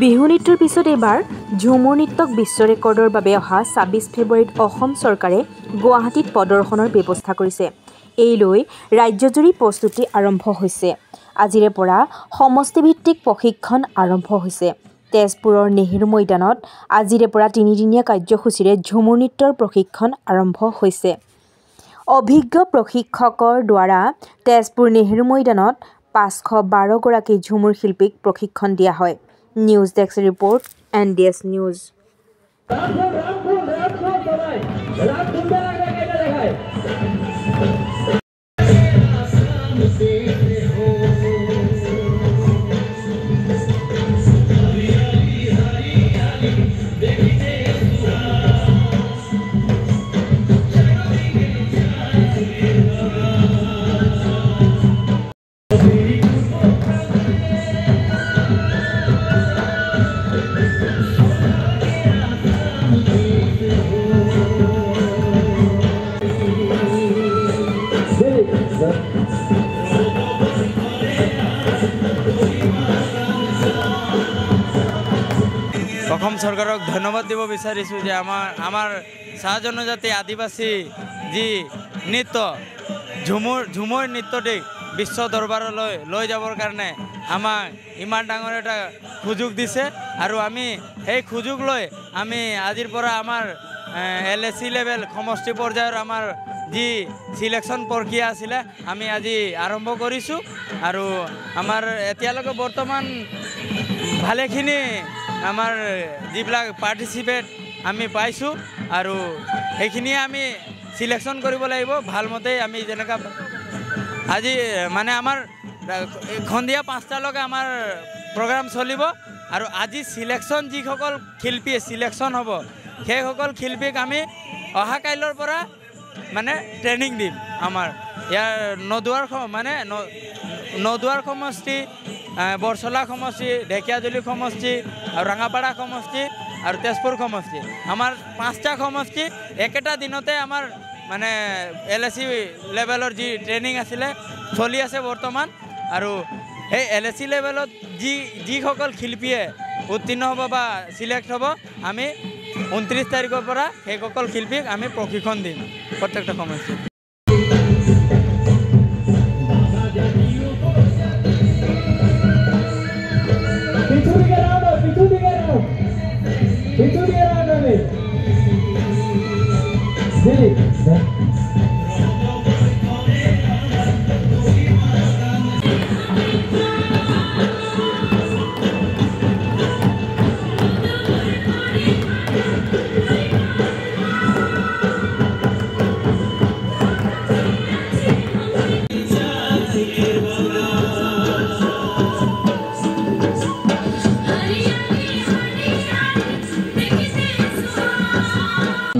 বিহু নৃত্যৰ পিছত এবাৰ ঝুমুৰ নৃত্যক বিশ্ব ৰেকৰ্ডৰ বাবে অহা ২৬ ফেব্ৰুৱাৰীত অসম চৰকাৰে গুৱাহাটীত প্ৰদৰ্শনৰ ব্যৱস্থা কৰিছে। এই লৈ ৰাজ্যজুৰি প্ৰস্তুতি আৰম্ভ হৈছে। আজিৰে পৰা সমষ্টিভিত্তিক প্ৰশিক্ষণ আৰম্ভ হৈছে। তেজপুৰৰ নেহেৰু ময়দানত আজিৰে পৰা ৩-দিনীয়া কাৰ্যসূচীৰে ঝুমুৰ নৃত্যৰ প্ৰশিক্ষণ আৰম্ভ হৈছে। অভিজ্ঞ প্ৰশিক্ষকৰ দ্বাৰা তেজপুৰ নেহেৰু ময়দানত ৫১২ গৰাকী ঝুমুৰ শিল্পীক প্ৰশিক্ষণ দিয়া হয়। News desk report NDS news. Assam চৰকাৰক ধন্যবাদ দিব বিচাৰিছোঁ যে আমাৰ চাহ জনজাতি আদিবাসী যি নৃত্য ঝুমুৰ নৃত্যটি বিশ্ব দৰবাৰলৈ লৈ যাবৰ কাৰণে আমাক ইমান ডাঙৰ এটা সুযোগ দিছে আৰু আমি সেই সুযোগ লৈ আমি আজিৰ পৰা আমাৰ LAC লেভেল সমষ্টি পৰ্যায়ৰ আমাৰ যি সিলেকশ্যন প্ৰক্ৰিয়া আছিলে আমি আজি আৰম্ভ কৰিছোঁ আৰু আমাৰ এতিয়ালৈকে বৰ্তমান ভালেখিনি আমাৰ যিবিলাক পাৰ্টিচিপেট আমি পাইছোঁ আৰু সেইখিনিয়ে আমি সিলেকশ্যন কৰিব লাগিব ভালমতে। আমি যেনেকৈ আজি মানে আমাৰ সন্ধিয়া 5টালৈকে আমাৰ প্ৰগ্ৰাম চলিব আৰু আজি সিলেকশ্যন যিসকল শিল্পী সিলেকশ্যন হ'ব সেইসকল শিল্পীক আমি অহা কাইলৈৰ পৰা মানে ট্ৰেইনিং দিম। আমাৰ ইয়াৰ নদুৱাৰ সমষ্টি, বৰচলা সমষ্টি, ঢেকীয়াজুলি সমষ্টি আৰু ৰাঙাপাৰা সমষ্টি আৰু তেজপুৰ সমষ্টি, আমাৰ 5টা সমষ্টি একেটা দিনতে আমাৰ মানে LAC লেভেলৰ যি ট্ৰেইনিং আছিলে চলি আছে বৰ্তমান। আৰু সেই LAC লেভেলত যিসকল শিল্পীয়ে উত্তীৰ্ণ হ'ব বা চিলেক্ট হ'ব আমি 29 তাৰিখৰ পৰা সেইসকল শিল্পীক আমি প্ৰশিক্ষণ দিম প্ৰত্যেকটা সমষ্টিত।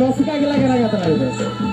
Música que la